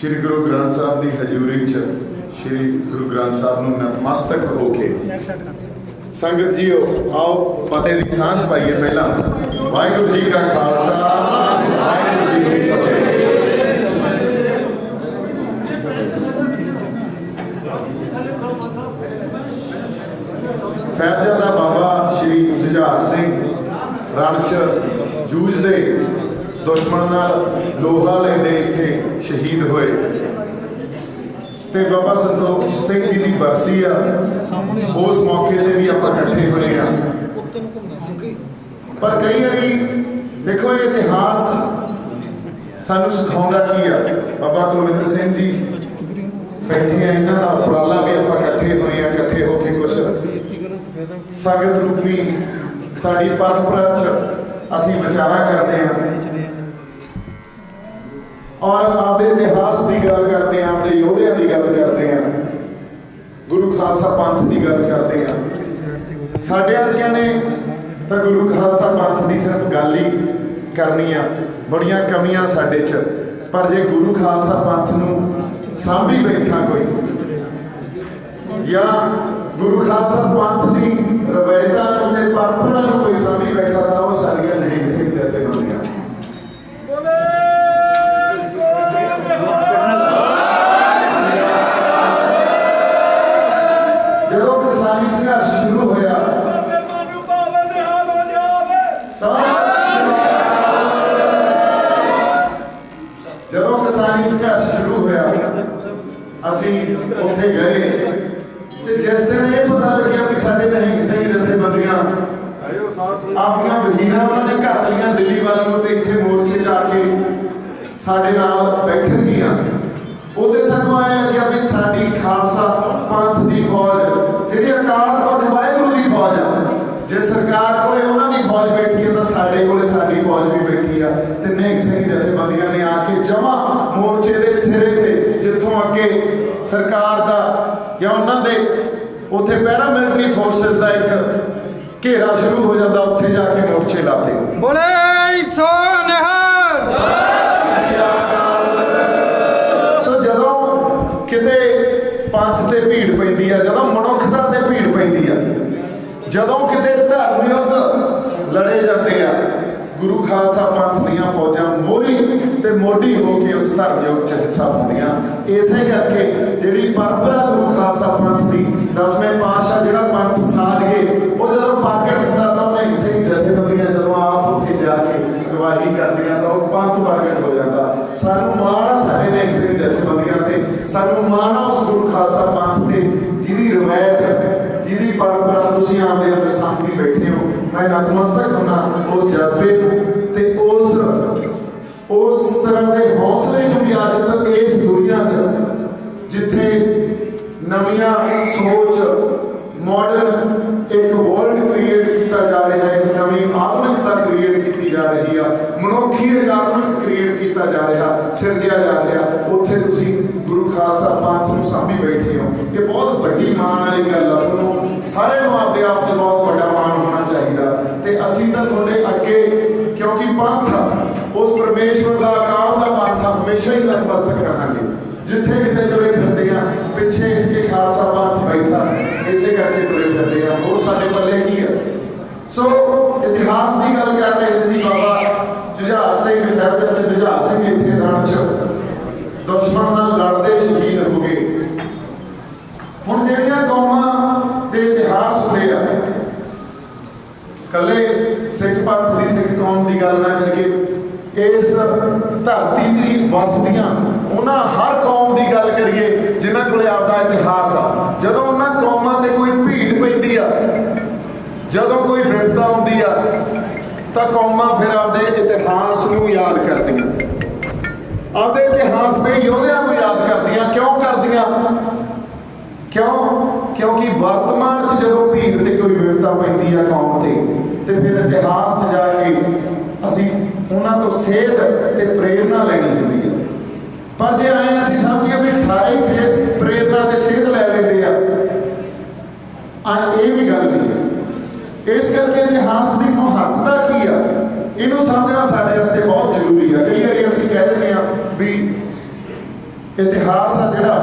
श्री गुरु ग्रंथ साहब की हजूरी च श्री गुरु ग्रंथ साहब नूं नतमस्तक होके संगत जीओ आओ फतेह की सांझ पाइए। पहला वाहिगुरू जी का खालसा वाहिगुरू जी की फतेह। साहिबजादा बाबा श्री जुझार सिंह रण च जूझते दुश्मन नाल लोहा लेंदे इत्थे शहीद होए ते बाबा संतोख सिंह जी की बरसी आ। उस मौके ते भी आपां इकट्ठे होए हैं। पर कई बारी देखो ये इतिहास सानू सिखाउंदा की आ। बाबा कुलविंदर सिंह जी बैठे हैं, इन्हां दा उपराला भी आपां इकट्ठे होए हैं। इकट्ठे होके कुछ संगत रूपी साड़ी परंपरा च असीं विचारा करते हैं और आपके इतिहास की गल करते हैं, आपके योद्धियों की गल करते हैं, गुरु खालसा पंथ की गल करते हैं। साढ़े वर्गियां ने तो गुरु खालसा पंथ की सिर्फ गल ही करनी आ, बड़ियां कमियां साडे च। पर जे गुरु खालसा पंथ नूं सांभी बैठा कोई या गुरु खालसा पंथ की रवायतां ते परंपरा नूं कोई सांभी बैठा तो वो साडियां नहीं सिख जथेबंदियां। जदों किसानी संघर्ष शुरू होया जदों किसानी संघर्ष शुरू होया असीं उत्थे गए ते जिस दिन ये पता लग्या कि साडे नहीं सिंह जथेबंदियां आपनियां वजीरां उन्होंने घर लियां दिल्ली वाल नूं ते इत्थे मोर्चे च आके साडे नाल बैठणगीआं। उहदे सानूं आए लग्या भी साडी खालसा पंथ की फौज जिहड़ी अकाल पुरख वाहिगुरू की फौज आ, जे सरकार कोले उन्हां दी फौज बैठी है तो साडे कोले साडी फौज भी बैठी आ। ते निहंग सिंह जथेबंदियां ने आके जमा मोर्चे दे सिरे ते जिथों अगे सरकार दा या उन्हां दे उत्थे पैरामिलिटरी फोर्सेस का एक घेरा शुरू हो जाता, उत्थे जाके मोर्चे लाते। बोले सो निहाल। सो जदों किते पंथ ते भीड़ पैंदी है, जदों मनुखता ते भीड़ पैंदी है, जदों किते धर्म युद्ध लड़े जाते हैं, गुरु खालसा पंथ दीयां फौजां मोहरी ते मोढी होके उस धर्म युद्ध च हिस्सा पाउंदियां। इसे करके जिहड़ी परंपरा गुरु खालसा पंथ की 10वें पातशाह जिहड़ा पंथ साज गए वो जदों प्रगट हुंदा तां निहंग सिंह जथेबंदियां जदों आप उत्थे जाके गवाही करदियां तां वो पंथ प्रगट हो जाता। सानू माण आ साडे निहंग सिंह जथेबंदियां ते, सानू माण आ उस गुरु खालसा पंथ ते जिहदी रवायत जिहदी परंपरा तुसीं आपदे अंदर सामने बैठे हो। मैं नतमस्तक होना उस जज्बे नूं ते उस तरह के हौसले नूं भी अज तक इस दुनिया च जिथे नवियां सोच मॉडर्न एक वर्ल्ड क्रिएट किया जा रहा है, एक नवी आधुनिकता क्रिएट की जा रही है, मनुखी एक आधुनिक क्रिएट किया जा रहा, सिरजिया जा रहा, उत्थे तुसीं गुरु खालसा पंथ नूं सांभी बैठे हो। ये बहुत बड़ी मान वाली गल है, तुहानूं सारे नूं आपदे आप ते बहुत बड़ा मान होना चाहिए। ते असीं तां तुहाडे अगे क्योंकि पंथ उस परमेश्वर का अकाल का पंथ हमेशा ही नतमस्तक रहांगे। जिथे किते तुरे फिरदे आ पिछे एक खालसा पंथ बैठा, इसे करके तुरे फिरदे आ, होर साडे पल्ले की है। सो इतिहास की गल कर रहे सी, बाबा जुझार सिंह साहिबजादा जुझार सिंह इत्थे रण च दुश्मन नाल लड़दे शहीद हो गए। हुण जिहड़ियां कौमां दे इतिहास हुंदे आ, कले सिख पंथ की सिख कौम की गल ना करके इस धरती की वसदियां उन्हां हर कौम की गल करिए जिन्हां कोले आपदा इतिहास आ। जदों उन्हां कौमां ते कोई भीड़ पैंदी आ, जदों कोई विपदा आउंदी आ, तां कौमां फिर आपदे इतिहास नूं याद करदियां, आपदे इतिहास दे योद्धियां नूं याद करदियां। क्यों करदियां? क्यों? क्योंकि वर्तमान च जदों भीड़ ते कोई विपदा पैंदी आ कौम ते फिर इतिहास च जाके असीं उन्हां तो सेध ते प्रेरणा लेनी हुंदी है। पर जे आए असीं समझीए भी सारे ही सेध प्रेरणा ते सेध लै लैंदे आ, ये भी गल नहीं है। इस करके इतिहास की महत्ता की आ, इनू समझना साडे वास्ते बहुत जरूरी है। कई बार असीं कह दिंदे आ भी इतिहास आ जिहड़ा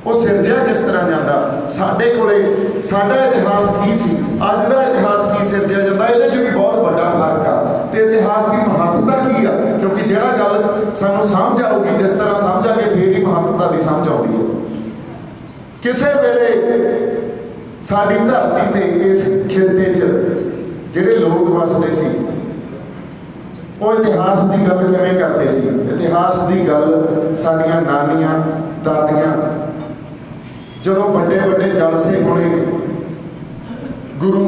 वो सिरजिया किस तरह जाता, साडे कोले साडा इतिहास की सी, अज दा इतिहास की सिरजिया जाता, ये भी बहुत बड़ा फर्क आ। तो इतिहास की महत्ता की आ, क्योंकि जिहड़ा गल सानू समझ आऊगी, जिस तरह समझांगे फिर ही महत्ता की समझ आउंदी है। किसे वेले साडी धरती ते इस खित्ते च जिहड़े लोग वसदे सी वो इतिहास की गल किवें करते सी। इतिहास की गल साडियां नानियां दादियां जदों बड़े बड़े जलसे होने, गुरु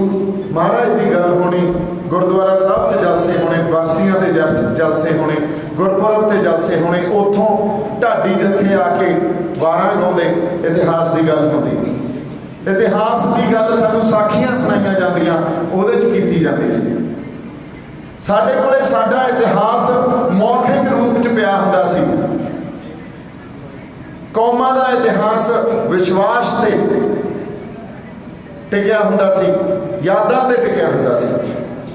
महाराज की गल होनी, गुरुद्वारा साहब च जलसे होने, वासियां के जलसे होने, गुरपुरब के जलसे होने, उतों ढाडी जत्थे आके वारां गाउंदे इतिहास की गल होंदी। इतिहास की गल सानू साखियां सुनाईयां जांदियां, उहदे च कीती जांदी सी। साडे कोले साडा इतिहास मौखिक रूप च पिया हुंदा सी। कौमां दा इतिहास विश्वास ते टिकिया हुंदा सी, यादां ते टिकिया हुंदा सी।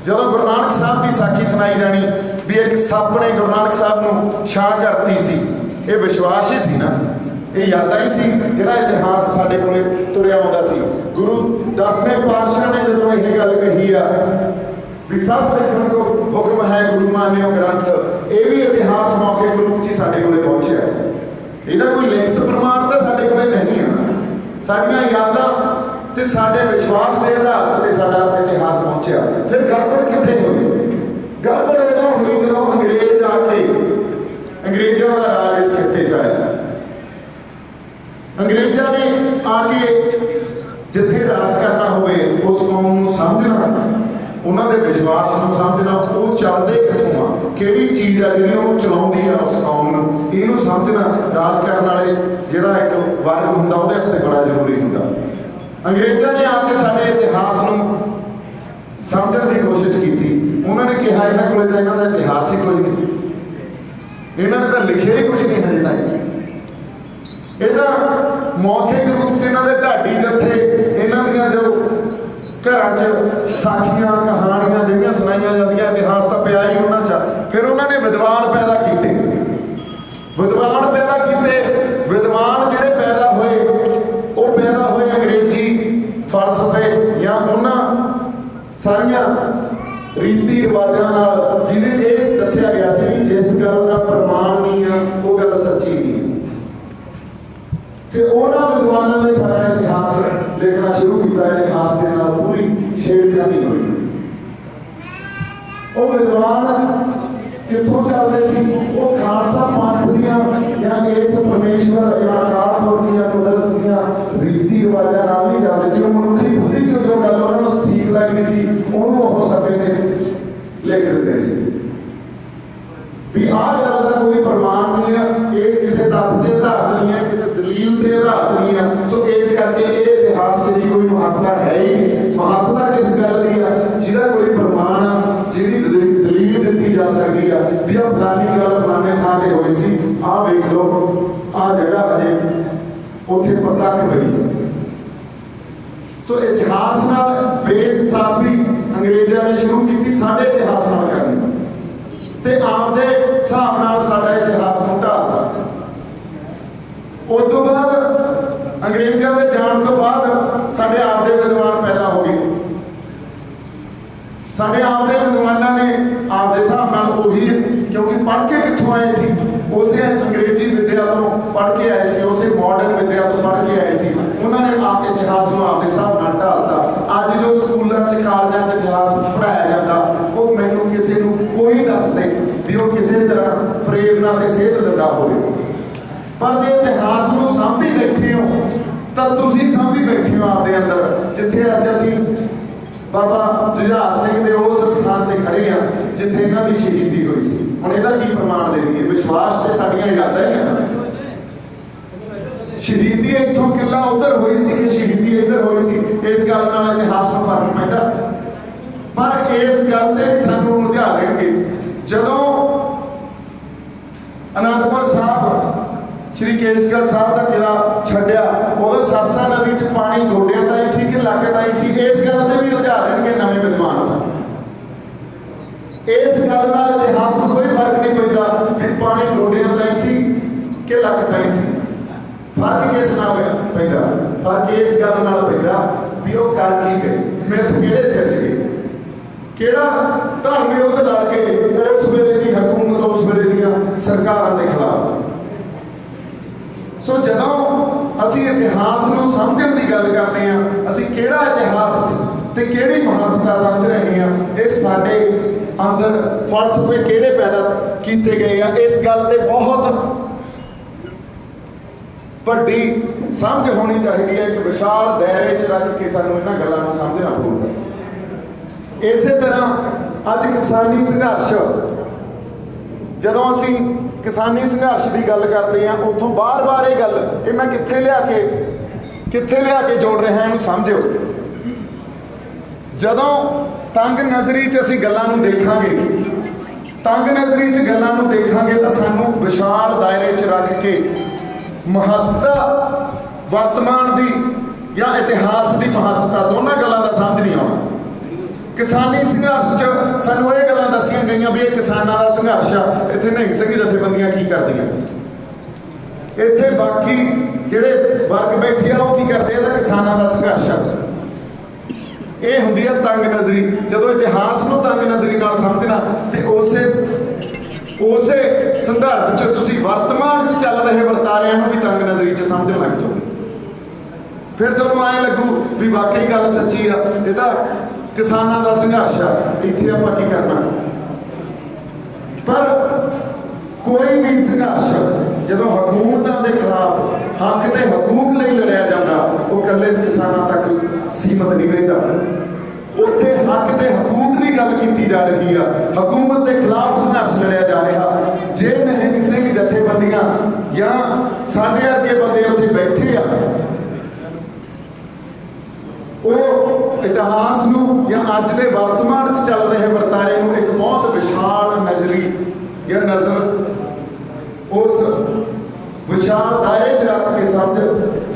जदों गुरु नानक साहब की साखी सुनाई जानी भी एक सप ने गुरु नानक साहब नूं छां करती सी, ये विश्वास ही सी ना, ये यादां ही सी, जिहड़ा इतिहास साडे कोले तुरिया आउंदा सी। गुरु 10वें पातशाह ने जदों यह गल कही आ भी सब सिखण को हुक्म है गुरु मान्यो ग्रंथ, ये भी इतिहास मौखिक रूप च साडे कोले पहुंचिया है। ਇਹਦਾ कोई लिखित प्रमाण तो साडे कोले नहीं है। साडियां यादां ते साडे विश्वास के आधार पर साडा इतिहास पहुंचा। फिर गड़बड़ कित्थे हुई? गड़बड़ उदों हुई जदों अंग्रेज आके अंग्रेजों का राज इस खित्ते च आया। अंग्रेजों ने आके जिथे राज करना होवे उस कौम नूं समझना, उन्होंने विश्वास को समझना, वो चलते कितों आ, किहड़ी चीज़ है जिहड़ी उहनूं चलाउंदी आ उस कौम नूं, इहनूं समझना राज करने वाले जिहड़ा एक वर्ग हुंदा उहदे वास्ते बड़ा जरूरी हुंदा। अंग्रेज़ों ने आके साडे इतिहास नूं समझण की कोशिश की। उन्होंने कहा इन्हां कोले तां इन्हां दा इतिहास ही कोई नहीं, इन्होंने तो लिखिया ही कुछ नहीं हजे तक। ये तां मौखिक रूप से इन्हां दे ढाडी जत्थे इन्हां दीयां जो घर च साखियां कहानियां जिहड़ियां सुनाईयां जांदियां, इतिहास तो पिया ही उन्हां च। फिर उन्होंने विद्वान पैदा किए, विद्वान पैदा किए, विद्वान जिहड़े पैदा होए वो पैदा होए अंग्रेजी फलसफे या उन्हां सारियां रीति रिवाजां नाल जिहदे च ये दस्सिया गया सी भी जिस गल का प्रमाण नहीं है वो गल सच्ची नहीं है। फिर उन्हां विद्वानां ने सारा इतिहास लिखना शुरू किया, इतिहास के नाल पूरी छेड़छाड़ी हुई। वो विद्वान कितों चलते सी? वो खालसा पंथ दियां या इस परमेश्वर या अकाल पुरख या कुदरत दियां रीति रिवाजां नाल नहीं चलते सी। वो मनुखी बुद्धि जो गल उन्हां नूं ठीक लगदी सी उहनूं ओह सफे ते लिख दिंदे सी भी आ गल का कोई प्रमाण नहीं है, ये किसी तत्थ के आधार नहीं है, किसी दलील के आधार नहीं है। सो इस करके ये इतिहास की कोई महत्ता है ही नहीं। महत्ता किस गल की है जिहदा कोई प्रमाण जिहड़ी दलील दी जा सकती है भी आ फलानी गल फलाने थां ते होई सी, आ वेख लो आ जगह हजे उत्थे प्रतख पई। सो इतिहास नाल बेइंसाफी अंग्रेज़ों ने शुरू की, साडे इतिहास नाल करनी ते आपदे हिसाब नाल साडा इतिहास नूं ढालदा। उस तो बाद अंग्रेज़ों के जाण तो बाद साडे आपदे विद्वान पैदा हो गए। साडे आपदे विद्वानां ने आपदे हिसाब नाल उही, क्योंकि पढ़ के कित्थों आए सी, उसे अंग्रेजी विद्या तो पढ़ के आए सी, उसे मॉडर्न विद्या तो पढ़ के आए सी। उन्होंने आप इतिहास को आपके हिसाब नाल ढालता। अज जो स्कूलों च कालजां च इतिहास पढ़ाया जाता वो मैनूं किसी नूं कोई दस दे भी वो किसी तरह प्रेरणा ते सेध दिंदा होवे, पर जे इतिहास नूं सांभी बैठे हो तो तुसीं सांभी बैठे हो आपदे अंदर। जिथे अज असीं बाबा जुझार सिंह दे उस स्थान ते खड़े हाँ जिथे इन्हां दी शहीदी होई सी। हुण इहदा की प्रमाण दे दईए? विश्वास ते साडीआं यादां ही हैं। शहीदी इत्थों किला उधर हुई सी कि शहीदी इधर हुई सी, इस गल नाल इतिहास नूं फर्क पैंदा। पर इस गल ते सानूं मुझा देणगे जदों आनंदपुर साहब श्री केसगढ़ साहब का किला छड्डिया, उदों सरसा नदी च पानी गोडियां ताईं सी कि लक ताईं सी, इस गल ते भी उलझा देणगे नवें विद्वान दा। इस गल नाल इतिहास नूं कोई फर्क नहीं पैंदा कि पानी गोडियां ताईं सी कि लक ताई सी। फर्क किस नाल पैदा? फर्क इस गल नाल पैदा भी वो कर की गए, मिथ किहड़े सिर च गई, किहड़ा धर्म युद्ध ला के उस वेले की हुकूमत उस वेले दी सरकारां दे खिलाफ। सो जदों असी इतिहास नूं समझण की गल करते हैं, असी किहड़ा इतिहास ते किहड़ी महत्ता समझ रहे हैं, ये साडे अंदर फलसफे किहड़े पैदा किए गए हैं, इस गल ते बहुत ਵੱਡੀ समझ होनी चाहिए है कि विशाल दायरे च रख के सानूं इन्हां गल्लां नूं समझना पਊਗਾ। इसे तरह अज किसानी संघर्ष, जदों असीं किसानी संघर्ष की गल करते हैं उतों बार बार ये गल ये मैं कित्थे लिया के जोड़ रहा इहनूं समझिओ। जदों तंग नज़री च असीं गल्लां नूं देखांगे, तंग नज़री च गल्लां नूं देखांगे तां सानूं विशाल दायरे च रख के महत्ता वर्तमान की या इतिहास की महत्ता दोनों गल्लां दा समझ नहीं आउणा। किसानी संघर्ष च सानूं ये गल्लां दस्सियां गईयां भी ये किसानां दा संघर्ष आ, इत्थे नहीं ਸਿੰਘ जथेबंदियां की करदियां, इत्थे बाकी जिहड़े वर्ग बैठे आ वो की करदे आ, किसानां दा संघर्ष आ। ये हुंदी आ तंग नज़री। जदों इतिहास नूं तंग नज़री नाल समझना ते उसे संदर्भ च तुसीं वर्तमान च चल रहे वरतारिਆਂ ਨੂੰ भी तंग नज़री च समझण लग जाओ। फिर तुहानूं ऐ लगू भी वाकई गल सच्ची आ, ये तां किसानां दा संघर्ष आ, इत्थे आपां की करना। पर कोई भी संघर्ष जदों हुकूमतां दे खिलाफ हक ते हकूक ਲਈ लड़िया जाता वो कल्ले किसानां तक सीमित नहीं रहिंदा। उत्थे हक ते हकूक की गल की जा रही है, हुकूमत के खिलाफ संघर्ष लड़िया जा रहा। जे नहीं सिंह जथेबंदियां या साडे अगे बंदे उत्थे बैठे आ, वो इतिहास नूं या अज दे वर्तमान च चल रहे वरतारे नूं एक बहुत विशाल नज़री या नज़र उस विशाल दायरे च रख के समझ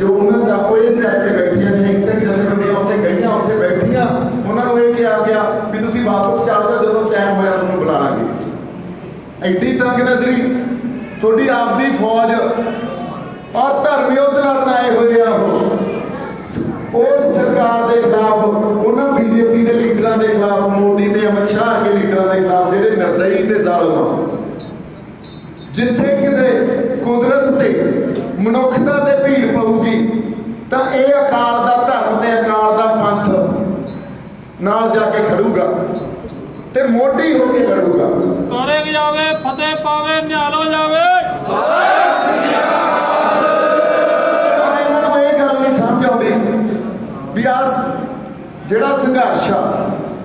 जो उन्होंने चाहो इस करके बैठिया नहीं सिंह जथेबंदियां उत्थे गईयां उत्थे बैठियां, उन्होंने ये कहा गया भी तुसीं वापस चल जाओ, जो टाइम होया तुहानूं बुला लांगे। एड्डी तंग नज़री थोड़ी आपदी फौज और धर्म युद्ध लड़न आए हुए आ, उस सरकार के खिलाफ उन्होंने बीजेपी के लीडर के खिलाफ, मोदी के अमित शाह के लीडर के खिलाफ जिहड़े निर्दयी ते जालिम, जिथे किते कुदरत ते मनुखता ते भीड़ पऊगी तां इह अकाल दा धर्म ते अकाल दा पंथ नाल जाके खड़ूगा ते मोटी होके लड़ूगा। करे जावे फतेह पावे निहाल हो जावे। पर इन्हां नूं इह गल नहीं समझ आउंदी भी आ जिहड़ा संघर्ष आ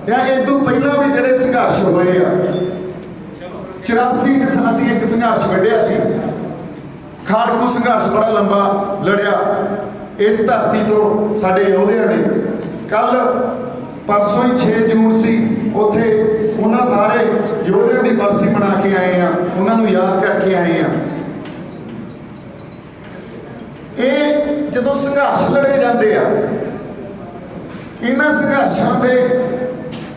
या इदों पहिलां भी जिहड़े संघर्ष होए आ, 84 च असीं एक संघर्ष वड्ढिया सी, खाड़कू संघर्ष बड़ा लंबा लड़िया इस धरती तो साडे योधियां ने। कल परसों ही 6 जून सी, उत्थे उन्हां सारे योधियां दी बरसी मना के आए हैं, उन्होंने याद करके आए हैं। ये जदों संघर्ष लड़े जाते आ, इन्हां संघर्षां दे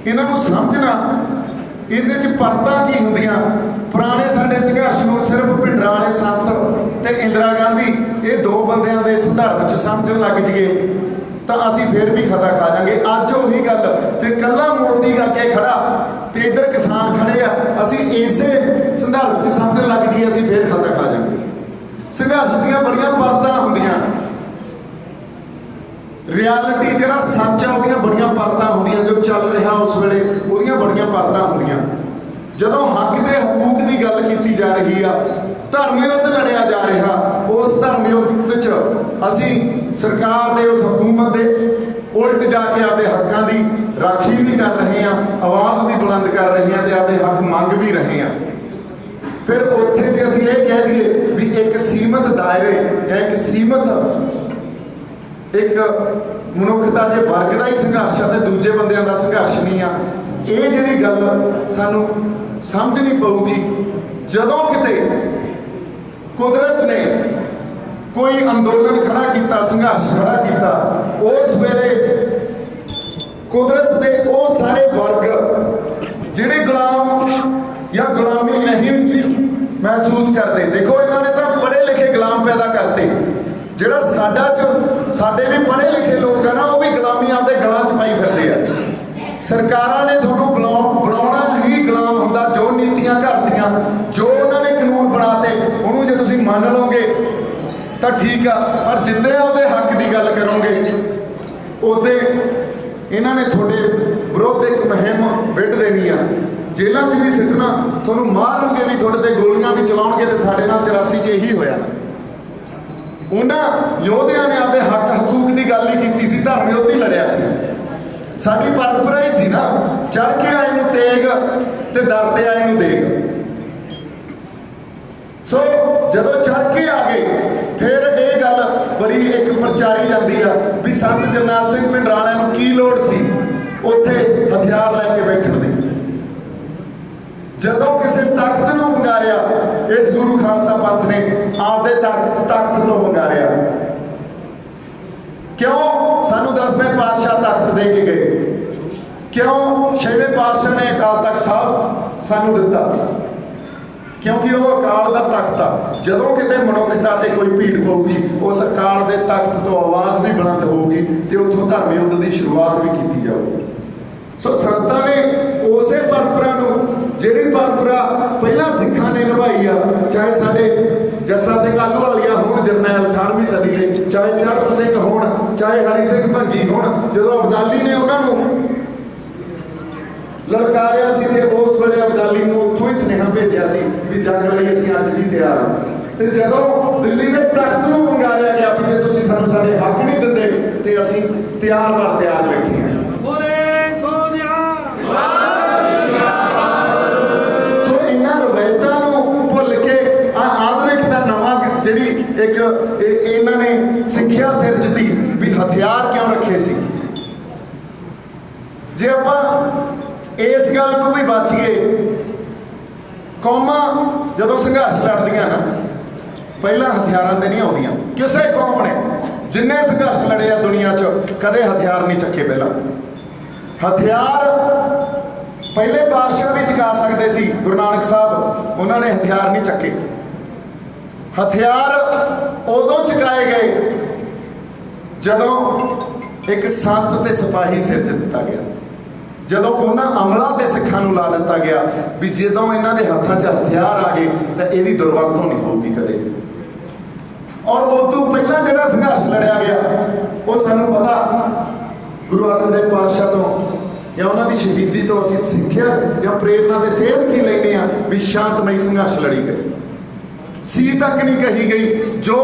इन्हां नूं समझना इहदे च परतां की हुंदियां। पुराने साडे संघर्ष नूं सिर्फ भिंडरां वाले संत ते इंदिरा गांधी ये दो बंदियां दे संदर्भ च समझण लग जाइए तो असीं फिर भी खता खा जाएंगे। अज उही गल ते कल्ला मोदी करके खड़ा ते इधर किसान खड़े आ, असीं इसे संदर्भ च समझण लग जाइए, असीं फिर खता खा जाएंगे। संघर्ष दीयां बड़ियां परतां हुंदियां, रियालिटी जिहड़ा सच आ उहदियां बड़ियां परतां हुंदियां, जो चल रहा उस वेले उहदियां बड़ियां परतां हुंदियां। जदों हक दे हकूक की गल की जा रही आ, धर्म युद्ध लड़िया जा रहा, उस धर्म युद्ध च असीं सरकार दे उस हुकूमत दे उल्ट जाके आपदे हकों की राखी भी कर रहे हैं, आवाज़ भी बुलंद कर रहे हैं ते आपदे हक मंग भी रहे हैं। फिर उत्थे जे असीं ये कह दईए भी एक सीमित दायरे या एक सीमित एक मनुखता के वर्ग का ही संघर्ष है, दूजे बंदियां का संघर्ष नहीं आ। ये जिहड़ी गल सानू समझनी पऊगी। जदों किते कुदरत ने कोई अंदोलन खड़ा किया, संघर्ष खड़ा किया, उस वेले कुदरत के वो सारे वर्ग जिहड़े गुलाम या गुलामी नहीं महसूस करते। देखो इन्होंने तो पढ़े लिखे ਸਾਡਾ ਸਾਡੇ ਵੀ ਪੜ੍ਹੇ ਲਿਖੇ ਲੋਕ ਆ ਨਾ, ਉਹ ਵੀ ਗੁਲਾਮੀ ਆਪਦੇ ਗਲਾਂ 'ਚ ਪਾਈ ਫਿਰਦੇ ਆ। ਸਰਕਾਰਾਂ ਨੇ ਤੁਹਾਨੂੰ ਬਣਾਉਣਾ ਹੀ ਗੁਲਾਮ ਹੁੰਦਾ। ਜੋ ਨੀਤੀਆਂ ਘੜਤੀਆਂ, ਜੋ ਉਹਨਾਂ ਨੇ ਕਾਨੂੰਨ ਬਣਾਤੇ, ਉਹਨੂੰ ਜੇ ਤੁਸੀਂ ਮੰਨ ਲਓਗੇ ਤਾਂ ਠੀਕ ਆ, ਪਰ ਜਿੱਦੇ ਉਹਦੇ ਹੱਕ ਦੀ ਗੱਲ ਕਰੋਗੇ ਉਹਦੇ ਇਹਨਾਂ ਨੇ ਤੁਹਾਡੇ ਵਿਰੁੱਧ ਇੱਕ ਮੁਹਿੰਮ ਵਿੱਢ ਦੇਣੀ ਆ। ਜੇਲ੍ਹਾਂ 'ਚ ਵੀ ਸਿੱਟਣਾ, ਤੁਹਾਨੂੰ ਮਾਰਨਗੇ ਵੀ, ਤੁਹਾਡੇ ਤੇ ਗੋਲੀਆਂ ਵੀ ਚਲਾਉਣਗੇ। ਤੇ ਸਾਡੇ ਨਾਲ 84 'ਚ ਇਹੀ ਹੋਇਆ ਨਾ। ਉਹਨਾਂ ਯੋਧਿਆਂ ਨੇ ਆਪਦੇ ਹੱਕ ਹਕੂਕ ਦੀ ਗੱਲ ਹੀ ਕੀਤੀ ਸੀ, ਧਰਮ ਯੁੱਧ ਹੀ ਲੜਿਆ ਸੀ। ਸਾਡੀ ਪਰੰਪਰਾ ਹੀ ਸੀ ਨਾ, ਚੜ ਕੇ ਆਏ ਨੂੰ ਤੇਗ ਤੇ ਦਰ ਤੇ ਆਏ ਨੂੰ ਦੇਗ। ਸੋ ਜਦੋਂ ਚੜ ਕੇ ਆ ਗਏ, ਫਿਰ ਇਹ ਗੱਲ ਬੜੀ ਇੱਕ ਪ੍ਰਚਾਰੀ ਜਾਂਦੀ ਆ ਵੀ ਸੰਤ ਜਰਨੈਲ ਸਿੰਘ ਭਿੰਡਰਾਂਵਾਲਿਆਂ ਨੂੰ ਕੀ ਲੋੜ ਸੀ ਉੱਥੇ ਹਥਿਆਰ ਲੈ ਕੇ ਬੈਠਣ ਦੀ। ਜਦੋਂ ਕਿਸੇ ਤਖਤ ਨੂੰ ਵੰਗਾਰਿਆ, ਇਸ ਗੁਰੂ ਖਾਲਸਾ ਪੰਥ ਨੇ ਆਪਦੇ ਤਖਤ ਤੋਂ ਵੰਗਾਰਿਆ। ਕਿਉਂ? ਸਾਨੂੰ 10ਵੇਂ ਪਾਤਸ਼ਾਹ ਤਖਤ ਦੇ ਕੇ ਗਏ। ਕਿਉਂ? 6ਵੇਂ ਪਾਤਸ਼ਾਹ ਨੇ ਅਕਾਲ ਤਖਤ ਸਾਹਿਬ ਸਾਨੂੰ ਦਿੱਤਾ, ਕਿਉਂਕਿ ਉਹ ਅਕਾਲ ਦਾ ਤਖਤ ਆ। ਜਦੋਂ ਕਿਤੇ ਮਨੁੱਖਤਾ ਤੇ ਕੋਈ ਭੀੜ ਪਊਗੀ, ਉਸ ਅਕਾਲ ਦੇ ਤਖਤ ਤੋਂ ਆਵਾਜ਼ ਵੀ ਬੁਲੰਦ ਹੋਊਗੀ ਤੇ ਉੱਥੋਂ ਧਰਮ ਯੁੱਧ ਦੀ ਸ਼ੁਰੂਆਤ ਵੀ ਕੀਤੀ ਜਾਊਗੀ। ਸੋ ਸੰਤਾਂ ਨੇ ਉਸੇ ਪਰੰਪਰਾ ਨੂੰ, ਜਿਹੜੀ ਪਰੰਪਰਾ ਪਹਿਲਾਂ ਸਿੱਖਾਂ ਨੇ ਨਿਭਾਈ ਆ, ਚਾਹੇ ਸਾਡੇ ਜੱਸਾ ਸਿੰਘ ਆਹਲੂਵਾਲੀਆ ਹੋਣ, ਜਰਨੈਲ 18ਵੀਂ ਸਦੀ ਦੇ, ਚਾਹੇ ਚੜ੍ਹਤ ਸਿੰਘ ਹੋਣ, ਚਾਹੇ ਹਰੀ ਸਿੰਘ ਭੰਗੀ ਹੋਣ, ਜਦੋਂ ਅਬਦਾਲੀ ਨੇ ਉਹਨਾਂ ਨੂੰ ਲਲਕਾਰਿਆ ਸੀ ਤੇ ਉਸ ਵੇਲੇ ਅਬਦਾਲੀ ਨੂੰ ਉੱਥੋਂ ਹੀ ਸੁਨੇਹਾ ਭੇਜਿਆ ਸੀ ਵੀ ਜੰਗ ਲਈ ਅਸੀਂ ਅੱਜ ਵੀ ਤਿਆਰ ਹਾਂ। ਤੇ ਜਦੋਂ ਦਿੱਲੀ ਦੇ ਤਖਤ ਨੂੰ ਵੰਗਾਰਿਆ ਗਿਆ ਵੀ ਜੇ ਤੁਸੀਂ ਸਾਨੂੰ ਸਾਡੇ ਹੱਕ ਨਹੀਂ ਦਿੰਦੇ ਤੇ ਅਸੀਂ ਤਿਆਰ ਬੈਠੇ ਹਾਂ। ਸੋ ਇਹਨਾਂ ਰਵਾਇਤਾਂ ਨੂੰ ਭੁੱਲ ਕੇ ਆਧੁਨਿਕਤਾ ਨਵਾਂ ਜਿਹੜੀ ਇੱਕ ਇਹਨਾਂ ਨੇ ਸਿੱਖਿਆ ਸਿਰਜਤੀ ਵੀ ਹਥਿਆਰ ਕਿਉਂ ਰੱਖੇ ਸੀ। ਜੇ ਆਪਾਂ ਇਸ ਗੱਲ ਨੂੰ ਵੀ ਬਚੀਏ, ਕੌਮਾਂ ਜਦੋਂ ਸੰਘਰਸ਼ ਲੜਦੀਆਂ ਨਾ, ਪਹਿਲਾਂ ਹਥਿਆਰਾਂ ਤੇ ਨਹੀਂ ਆਉਂਦੀਆਂ। ਕਿਸੇ ਕੌਮ ਨੇ ਜਿੰਨੇ ਸੰਘਰਸ਼ ਲੜੇ ਆ ਦੁਨੀਆ 'ਚ, ਕਦੇ ਹਥਿਆਰ ਨਹੀਂ ਚੱਕੇ। ਪਹਿਲਾਂ ਹਥਿਆਰ ਪਹਿਲੇ ਪਾਤਸ਼ਾਹ ਵੀ ਚੁਕਾ ਸਕਦੇ ਸੀ, ਗੁਰੂ ਨਾਨਕ ਸਾਹਿਬ, ਉਹਨਾਂ ਨੇ ਹਥਿਆਰ ਨਹੀਂ ਚੱਕੇ। ਹਥਿਆਰ ਉਦੋਂ ਚੁਕਾਏ ਗਏ ਜਦੋਂ ਇੱਕ ਸੰਤ ਤੇ ਸਿਪਾਹੀ ਸਿਰਜ ਦਿੱਤਾ ਗਿਆ, ਜਦੋਂ ਉਹਨਾਂ ਅਮਲਾਂ ਤੇ ਸਿੱਖਾਂ ਨੂੰ ਲਾ ਦਿੱਤਾ ਗਿਆ ਵੀ ਜਦੋਂ ਇਹਨਾਂ ਦੇ ਹੱਥਾਂ 'ਚ ਹਥਿਆਰ ਆ ਗਏ ਤਾਂ ਇਹਦੀ ਦੁਰਵਰਤੋਂ ਨਹੀਂ ਹੋਊਗੀ ਕਦੇ। ਔਰ ਉਦੋਂ ਪਹਿਲਾਂ ਜਿਹੜਾ ਸੰਘਰਸ਼ ਲੜਿਆ ਗਿਆ, ਉਹ ਸਾਨੂੰ ਪਤਾ ਗੁਰੂ ਅਰਜਨ ਦੇਵ ਪਾਤਸ਼ਾਹ ਤੋਂ ਜਾਂ ਉਹਨਾਂ ਦੀ ਸ਼ਹੀਦੀ ਤੋਂ ਅਸੀਂ ਸਿੱਖਿਆ ਜਾਂ ਪ੍ਰੇਰਨਾ ਦੇ ਸੇਧ ਕੀ ਲੈਂਦੇ ਆ ਵੀ ਸ਼ਾਂਤਮਈ ਸੰਘਰਸ਼ ਲੜੀ ਗਏ ਸੀ ਤੱਕ ਨਹੀਂ ਕਹੀ ਗਈ। ਜੋ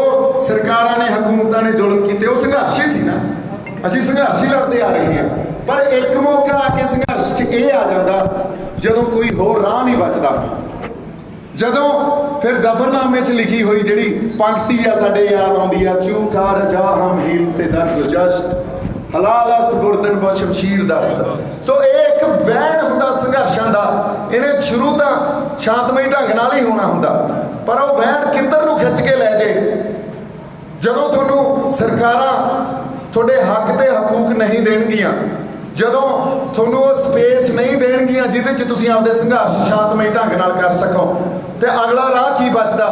ਸਰਕਾਰਾਂ ਨੇ, ਹਕੂਮਤਾਂ ਨੇ ਜ਼ੁਲਮ ਕੀਤੇ, ਉਹ ਸੰਘਰਸ਼ ਹੀ ਸੀ ਨਾ। ਅਸੀਂ ਸੰਘਰਸ਼ ਹੀ ਲੜਦੇ ਆ ਰਹੇ ਹਾਂ। ਪਰ ਇੱਕ ਮੌਕਾ ਆ ਕੇ ਸੰਘਰਸ਼ 'ਚ ਇਹ ਆ ਜਾਂਦਾ ਜਦੋਂ ਕੋਈ ਹੋਰ ਰਾਹ ਨਹੀਂ ਬਚਦਾ। ਜਦੋਂ ਫਿਰ ਜ਼ਫਰਨਾਮੇ 'ਚ ਲਿਖੀ ਹੋਈ ਜਿਹੜੀ ਪੰਕਤੀ ਆ ਸਾਡੇ ਯਾਦ ਆਉਂਦੀ ਆ, ਚੂਖਾ ਰਜਾ ਹਮ ਹੀਲ ਤੇ ਦਰਦ ਜਸ਼ਤ ਹਲਾਲ ਅਸਤ ਬੁਰਦਨ ਬ ਸ਼ਮਸ਼ੀਰ ਦਸਤ। ਸੋ ਇਹ ਇੱਕ ਵਹਿਣ ਹੁੰਦਾ ਸੰਘਰਸ਼ਾਂ ਦਾ। ਇਹਨੇ ਸ਼ੁਰੂ ਤਾਂ ਸ਼ਾਂਤਮਈ ਢੰਗ ਨਾਲ ਹੀ ਹੋਣਾ ਹੁੰਦਾ, ਪਰ ਉਹ ਵਹਿਣ ਕਿੱਧਰ ਨੂੰ ਖਿੱਚ ਕੇ ਲੈ ਜੇ। ਜਦੋਂ ਤੁਹਾਨੂੰ ਸਰਕਾਰਾਂ ਤੁਹਾਡੇ ਹੱਕ ਤੇ ਹਕੂਕ ਨਹੀਂ ਦੇਣਗੀਆਂ, ਜਦੋਂ ਤੁਹਾਨੂੰ ਉਹ ਸਪੇਸ ਨਹੀਂ ਦੇਣਗੀਆਂ ਜਿਹਦੇ 'ਚ ਤੁਸੀਂ ਆਪਦੇ ਸੰਘਰਸ਼ ਸ਼ਾਂਤਮਈ ਢੰਗ ਨਾਲ ਕਰ ਸਕੋ, ਤੇ ਅਗਲਾ ਰਾਹ ਕੀ ਬਚਦਾ?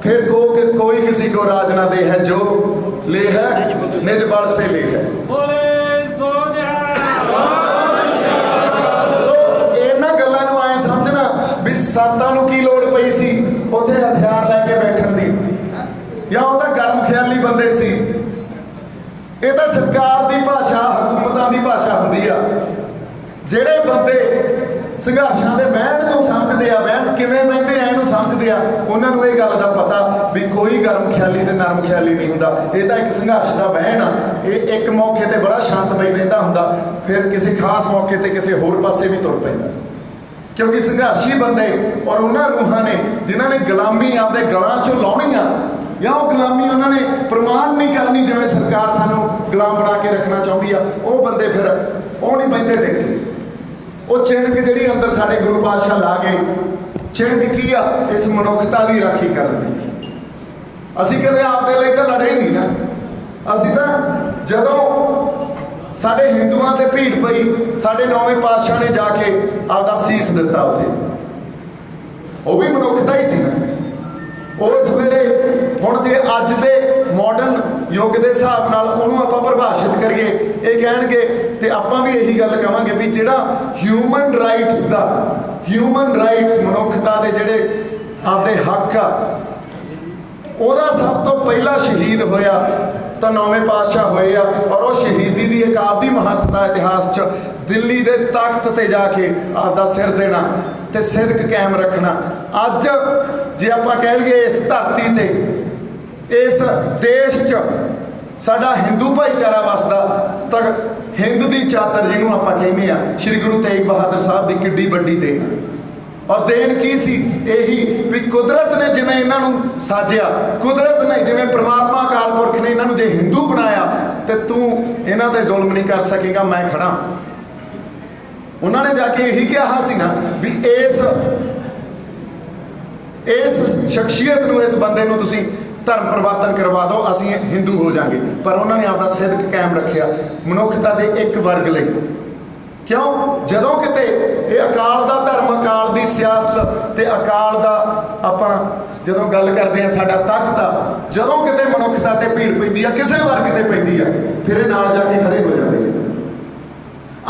ਫਿਰ ਕੋਈ ਕਿਸੇ ਕੋ ਰਾਜ ਨਾ ਦੇ ਹੈ ਜੋ ਲੈ ਹੈ ਨਿਜ ਬਲ ਸੇ ਲੈ ਹੈ। ਸੋ ਇਹਨਾਂ ਗੱਲਾਂ ਨੂੰ ਆਏ ਸਮਝਣਾ ਵੀ ਸੰਤਾਂ ਨੂੰ ਕੀ ਲੋੜ ਪਈ ਸੀ ਉੱਥੇ ਹਥਿਆਰ ਲੈ ਕੇ ਬੈਠਣ ਦੀ, ਜਾਂ ਉਹ ਤਾਂ ਗਰਮ ਖਿਆਲੀ ਬੰਦੇ ਸੀ। ਇਹ ਤਾਂ ਸਰਕਾਰ ਦੀ ਭਾਸ਼ਾ, ਹਕੂਮਤਾਂ ਦੀ ਭਾਸ਼ਾ ਹੁੰਦੀ ਆ। ਜਿਹੜੇ ਬੰਦੇ ਸੰਘਰਸ਼ਾਂ ਦੇ ਵਹਿਣ ਨੂੰ ਸਮਝਦੇ ਆ, ਵਹਿਣ ਕਿਵੇਂ ਬਹਿੰਦੇ ਆ ਇਹਨੂੰ ਸਮਝਦੇ ਆ, ਉਹਨਾਂ ਨੂੰ ਇਹ ਗੱਲ ਦਾ ਪਤਾ ਵੀ ਕੋਈ ਗਰਮ ਖਿਆਲੀ ਤੇ ਨਰਮ ਖਿਆਲੀ ਨਹੀਂ ਹੁੰਦਾ। ਇਹ ਤਾਂ ਇੱਕ ਸੰਘਰਸ਼ ਦਾ ਵਹਿਣ ਆ। ਇਹ ਇੱਕ ਮੌਕੇ ਤੇ ਬੜਾ ਸ਼ਾਂਤਮਈ ਬਹਿੰਦਾ ਹੁੰਦਾ, ਫਿਰ ਕਿਸੇ ਖਾਸ ਮੌਕੇ ਤੇ ਕਿਸੇ ਹੋਰ ਪਾਸੇ ਵੀ ਤੁਰ ਪੈਂਦਾ। ਕਿਉਂਕਿ ਸੰਘਰਸ਼ੀ ਬੰਦੇ ਔਰ ਉਹਨਾਂ ਰੂਹਾਂ ਨੇ ਜਿਨ੍ਹਾਂ ਨੇ ਗੁਲਾਮੀ ਆਪਦੇ ਗਲਾਂ 'ਚੋਂ ਲਾਉਣੀ ਆ, ਜਾਂ ਉਹ ਗੁਲਾਮੀ ਉਹਨਾਂ ਨੇ ਪ੍ਰਵਾਨ ਨਹੀਂ ਕਰਨੀ ਜਿਵੇਂ ਸਰਕਾਰ ਸਾਨੂੰ ਗੁਲਾਮ ਬਣਾ ਕੇ ਰੱਖਣਾ ਚਾਹੁੰਦੀ ਆ, ਉਹ ਬੰਦੇ ਫਿਰ ਉਹ ਨਹੀਂ ਬਹਿੰਦੇ ਡਿੱਗੇ। ਉਹ ਚਿਣਕ ਜਿਹੜੀ ਅੰਦਰ ਸਾਡੇ ਗੁਰੂ ਪਾਤਸ਼ਾਹ ਲਾ ਗਏ, ਚਿਣਕ ਕੀ ਆ? ਇਸ ਮਨੁੱਖਤਾ ਦੀ ਰਾਖੀ ਕਰਨ ਦੀ। ਅਸੀਂ ਕਦੇ ਆਪਦੇ ਲਈ ਤਾਂ ਲੜੇ ਹੀ ਨਹੀਂ ਨਾ। ਅਸੀਂ ਤਾਂ ਜਦੋਂ ਸਾਡੇ ਹਿੰਦੂਆਂ ਤੇ ਭੀੜ ਪਈ, ਸਾਡੇ 9ਵੇਂ ਪਾਤਸ਼ਾਹ ਨੇ ਜਾ ਕੇ ਆਪਦਾ ਸੀਸ ਦਿੱਤਾ ਉੱਥੇ, ਉਹ ਵੀ ਮਨੁੱਖਤਾ ਹੀ ਸੀ ਨਾ ਉਸ ਵੇਲੇ। ਹੁਣ ਜੇ ਅੱਜ ਦੇ ਮਾਡਰਨ ਯੁੱਗ ਦੇ ਹਿਸਾਬ ਨਾਲ ਉਹਨੂੰ ਆਪਾਂ ਪਰਿਭਾਸ਼ਿਤ ਕਰੀਏ, ਇਹ ਕਹਿਣਗੇ ਤੇ ਆਪਾਂ ਵੀ ਇਹੀ ਗੱਲ ਕਵਾਂਗੇ ਵੀ ਜਿਹੜਾ ਹਿਊਮਨ ਰਾਈਟਸ ਮਨੁੱਖਤਾ ਦੇ ਜਿਹੜੇ ਆਪਦੇ ਹੱਕ ਆ, ਉਹਦਾ ਸਭ ਤੋਂ ਪਹਿਲਾ ਸ਼ਹੀਦ ਹੋਇਆ ਤਾਂ 9ਵੇਂ ਪਾਤਸ਼ਾਹ ਹੋਏ ਆ। ਔਰ ਉਹ ਸ਼ਹੀਦੀ ਦੀ ਇੱਕ ਆਪਦੀ ਮਹੱਤਤਾ ਇਤਿਹਾਸ 'ਚ ਦਿੱਲੀ ਦੇ ਤਖਤ ਤੇ ਜਾ ਕੇ ਆਪਦਾ ਸਿਰ ਦੇਣਾ ਤੇ ਸਿਦਕ ਕਾਇਮ ਰੱਖਣਾ। ਅੱਜ ਜੇ ਆਪਾਂ ਕਹਿ ਲਈਏ ਇਸ ਧਰਤੀ ਤੇ ਇਸ ਦੇਸ਼ 'ਚ ਸਾਡਾ ਹਿੰਦੂ ਭਾਈਚਾਰਾ ਵਸਦਾ ਤਾਂ ਹਿੰਦ ਦੀ ਚਾਦਰ ਜਿਹਨੂੰ ਆਪਾਂ ਕਹਿੰਦੇ ਆ, ਸ਼੍ਰੀ ਗੁਰੂ ਤੇਗ ਬਹਾਦਰ ਸਾਹਿਬ ਦੀ ਕਿੱਡੀ ਵੱਡੀ ਦੇਣ। ਔਰ ਦੇਣ ਕੀ ਸੀ? ਇਹੀ ਵੀ ਕੁਦਰਤ ਨੇ ਜਿਵੇਂ ਇਹਨਾਂ ਨੂੰ ਸਾਜਿਆ, ਕੁਦਰਤ ਨੇ ਜਿਵੇਂ ਪ੍ਰਮਾਤਮਾ ਅਕਾਲ ਪੁਰਖ ਨੇ ਇਹਨਾਂ ਨੂੰ ਜੇ ਹਿੰਦੂ ਬਣਾਇਆ ਤੇ ਤੂੰ ਇਹਨਾਂ ਤੇ ਜ਼ੁਲਮ ਨਹੀਂ ਕਰ ਸਕੇਗਾ, ਮੈਂ ਖੜਾ। ਉਹਨਾਂ ਨੇ ਜਾ ਕੇ ਇਹੀ ਕਿਹਾ ਸੀ ਨਾ ਵੀ ਇਸ ਸ਼ਖਸੀਅਤ ਨੂੰ, ਇਸ ਬੰਦੇ ਨੂੰ ਤੁਸੀਂ ਧਰਮ ਪਰਿਵਰਤਨ ਕਰਵਾ ਦਿਓ, ਅਸੀਂ ਹਿੰਦੂ ਹੋ ਜਾਾਂਗੇ। ਪਰ ਉਹਨਾਂ ਨੇ ਆਪਦਾ ਸਿਦਕ ਕਾਇਮ ਰੱਖਿਆ ਮਨੁੱਖਤਾ ਦੇ ਇੱਕ ਵਰਗ ਲਈ। ਕਿਉਂ? ਜਦੋਂ ਕਿਤੇ ਇਹ ਅਕਾਲ ਦਾ ਧਰਮ, ਅਕਾਲ ਦੀ ਸਿਆਸਤ ਤੇ ਅਕਾਲ ਦਾ ਆਪਾਂ ਜਦੋਂ ਗੱਲ ਕਰਦੇ ਆ, ਸਾਡਾ ਤਖਤ ਆ, ਜਦੋਂ ਕਿਤੇ ਮਨੁੱਖਤਾ ਤੇ ਭੀੜ ਪੈਂਦੀ ਆ, ਕਿਸੇ ਵਰਗ ਤੇ ਪੈਂਦੀ ਆ, ਫਿਰ ਇਹ ਨਾਲ ਜਾ ਕੇ ਖੜੇ ਹੋ ਜਾਂਦੇ ਆ।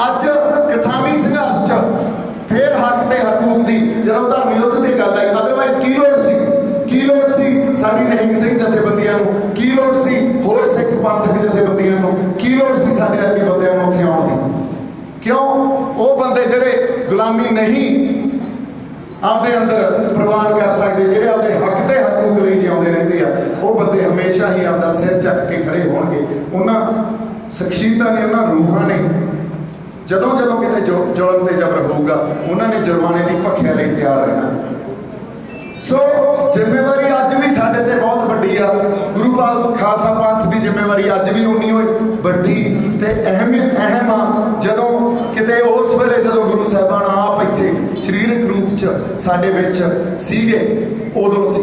ਅੱਜ ਕਿਸਾਨੀ ਸੰਘਰਸ਼ 'ਚ ਫਿਰ ਹੱਕ ਤੇ ਹਕੂਕ ਦੀ ਜਦੋਂ ਧਰਮ ਯੁੱਧ ਦੀ ਗੱਲ ਆਈ, ਅਦਰਵਾਈਜ਼ ਕੀ ਲੋੜ ਸੀ ਸਾਡੀ ਨਿਹੰਗ ਸਿੰਘ ਜਥੇਬੰਦੀਆਂ ਨੂੰ, ਕੀ ਲੋੜ ਸੀ ਹੋਰ ਸਿੱਖ ਪੰਥਕ ਜਥੇਬੰਦੀਆਂ ਨੂੰ, ਕੀ ਲੋੜ ਸੀ ਸਾਡੇ ਵਰਗੇ ਬੰਦਿਆਂ ਨੂੰ ਉੱਥੇ ਆਉਣ ਦੀ? ਕਿਉਂ? ਉਹ ਬੰਦੇ ਜਿਹੜੇ ਗੁਲਾਮੀ ਨਹੀਂ ਆਪਦੇ ਅੰਦਰ ਪ੍ਰਵਾਨ ਕਰ ਸਕਦੇ, ਜਿਹੜੇ ਆਪਦੇ ਹੱਕ ਤੇ ਹਕੂਕ ਲਈ ਜਿਉਂਦੇ ਰਹਿੰਦੇ ਆ, ਉਹ ਬੰਦੇ ਹਮੇਸ਼ਾ ਹੀ ਆਪਦਾ ਸਿਰ ਚੱਕ ਕੇ ਖੜੇ ਹੋਣਗੇ। ਉਹਨਾਂ ਸ਼ਖਸੀਅਤਾਂ ਨੇ, ਉਹਨਾਂ ਰੂਹਾਂ ਨੇ ਜਦੋਂ ਕਿਤੇ ਜ਼ੁਲਮ ਤੇ ਜ਼ਬਰ ਹੋਊਗਾ, ਉਹਨਾਂ ਨੇ ਜੁਰਮਾਨੇ ਦੀ ਭਖਿਆ ਲਈ ਤਿਆਰ ਰਹਿਣਾ। ਸੋ ਜ਼ਿੰਮੇਵਾਰੀ ਅੱਜ ਵੀ ਸਾਡੇ ਤੇ ਬਹੁਤ ਵੱਡੀ ਆ। ਗੁਰੂ ਖਾਲਸਾ ਪੰਥ ਦੀ ਜ਼ਿੰਮੇਵਾਰੀ ਅੱਜ ਵੀ ਉਨੀ ਹੋਈ ਵੱਡੀ ਤੇ ਅਹਿਮ ਆ। ਜਦੋਂ ਕਿਤੇ ਉਸ ਵੇਲੇ ਜਦੋਂ ਗੁਰੂ ਸਾਹਿਬਾਨ ਆਪ ਇੱਥੇ ਸਰੀਰਕ ਰੂਪ 'ਚ ਸਾਡੇ ਵਿੱਚ ਸੀਗੇ, ਉਦੋਂ ਸੀ।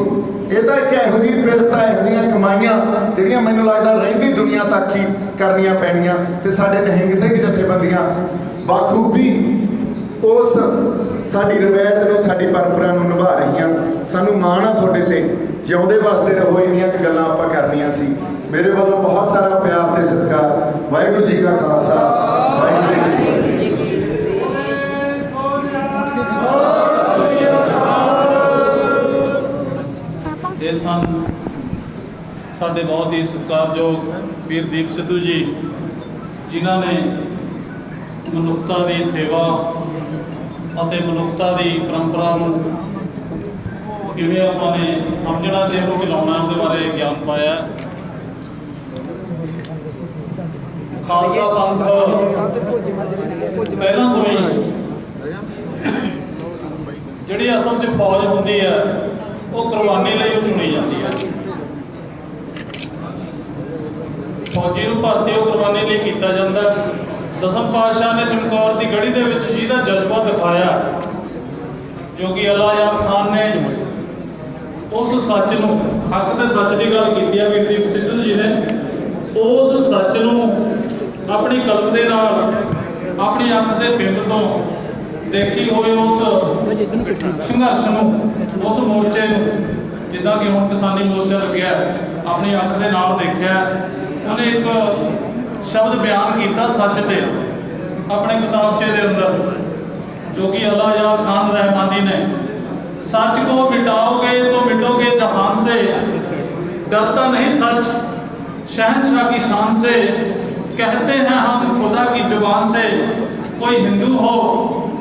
ਇਹ ਤਾਂ ਇੱਕ ਇਹੋ ਜਿਹੀ ਬਿਰਤਾ, ਇਹੋ ਜਿਹੀਆਂ ਕਮਾਈਆਂ ਜਿਹੜੀਆਂ ਮੈਨੂੰ ਲੱਗਦਾ ਰਹਿੰਦੀ ਦੁਨੀਆ ਤੱਕ ਹੀ ਕਰਨੀਆਂ ਪੈਣੀਆਂ। ਤੇ ਸਾਡੇ ਨਿਹੰਗ ਸਿੰਘ ਜਥੇਬੰਦੀਆਂ ਬਾਖੂਬੀ ਉਸ ਸਾਡੀ ਰਵਾਇਤ ਨੂੰ, ਸਾਡੀ ਪਰੰਪਰਾ ਨੂੰ ਨਿਭਾ ਰਹੀਆਂ। ਸਾਨੂੰ ਮਾਣ ਆ ਤੁਹਾਡੇ ਤੇ, ਜਿਉਂਦੇ ਵਾਸਤੇ ਰਹੋ। ਇੰਨੀਆਂ ਕੁ ਗੱਲਾਂ ਆਪਾਂ ਕਰਨੀਆਂ ਸੀ। ਮੇਰੇ ਵੱਲੋਂ ਬਹੁਤ ਸਾਰਾ ਪਿਆਰ ਤੇ ਸਤਿਕਾਰ। ਵਾਹਿਗੁਰੂ ਜੀ ਕਾ ਖਾਲਸਾ, ਵਾਹਿਗੁਰੂ ਜੀ ਕੀ ਫਤਿਹ। ਇਹ ਸਨ ਸਾਡੇ ਬਹੁਤ ਹੀ ਸਤਿਕਾਰਯੋਗ ਵੀਰ ਦੀਪ ਸਿੱਧੂ ਜੀ, ਜਿਨ੍ਹਾਂ ਨੇ ਮਨੁੱਖਤਾ ਦੀ ਸੇਵਾ ਅਤੇ ਮਨੁੱਖਤਾ ਦੀ ਪਰੰਪਰਾ ਨੂੰ ਕਿਵੇਂ ਆਪਾਂ ਨੇ ਸਮਝਣਾ ਤੇ ਉਹਨੂੰ ਚਲਾਉਣਾ, ਉਹਦੇ ਬਾਰੇ ਗਿਆਨ ਪਾਇਆ। ਖਾਲਸਾ ਪੰਥ ਪਹਿਲਾਂ ਤੋਂ ਹੀ ਜਿਹੜੀ ਅਸਲ 'ਚ ਫੌਜ ਹੁੰਦੀ ਹੈ, ਉਹ ਕੁਰਬਾਨੀ ਲਈ ਉਹ ਚੁਣੀ ਜਾਂਦੀ ਹੈ। ਫੌਜੀ ਨੂੰ ਭਰਤੀ ਉਹ ਕੁਰਬਾਨੀ ਲਈ ਕੀਤਾ ਜਾਂਦਾ। ਦਸਮ ਪਾਤਸ਼ਾਹ ਨੇ ਚਮਕੌਰ ਦੀ ਗੜੀ ਦੇ ਵਿੱਚ ਜਿਹਦਾ ਜਜ਼ਬਾ ਦਿਖਾਇਆ, ਜੋ ਕਿ ਅੱਲਾ ਯਾਰ ਖਾਨ ਨੇ ਉਸ ਸੱਚ ਨੂੰ, ਹੱਕ ਤੇ ਸੱਚ ਦੀ ਗੱਲ ਕੀਤੀ ਹੈ ਵੀਰ ਦੀਪ ਸਿੱਧੂ ਜੀ ਨੇ, ਉਸ ਸੱਚ ਨੂੰ ਆਪਣੀ ਕਲਮ ਦੇ ਨਾਲ, ਆਪਣੀ ਅੱਖ ਦੇ ਬਿੰਦ ਤੋਂ ਦੇਖੀ ਹੋਏ ਉਸ ਸੰਘਰਸ਼ ਨੂੰ, ਉਸ ਮੋਰਚੇ ਨੂੰ, ਜਿੱਦਾਂ ਕਿ ਹੁਣ ਕਿਸਾਨੀ ਮੋਰਚਾ ਲੱਗਿਆ, ਆਪਣੀ ਅੱਖ ਦੇ ਨਾਲ ਦੇਖਿਆ। ਉਹਨੇ ਇੱਕ ਸ਼ਬਦ ਬਿਆਨ ਕੀਤਾ ਸੱਚ ਤੇ ਆਪਣੇ ਕਿਤਾਬਚੇ ਦੇ ਅੰਦਰ, ਜੋ ਕਿ ਅੱਲਾ ਯਾਰ ਖਾਨ ਰਹਿਮਾਨੀ ਨੇ, सच को मिटाओगे तो मिटोगे जहान से, डरता नहीं सच शहंशाह की शान से, कहते हैं हम खुदा की जुबान से। कोई हिंदू हो,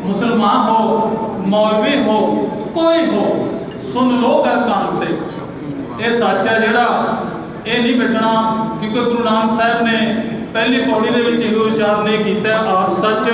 मुसलमान हो, मौलवी हो, कोई हो, सुन लो कर कान से। ये सच है जिहड़ा ये नहीं मिटना, क्योंकि गुरु नानक साहब ने पहली पौड़ी दे विच इहो उच्चारण नहीं कीता, आप सच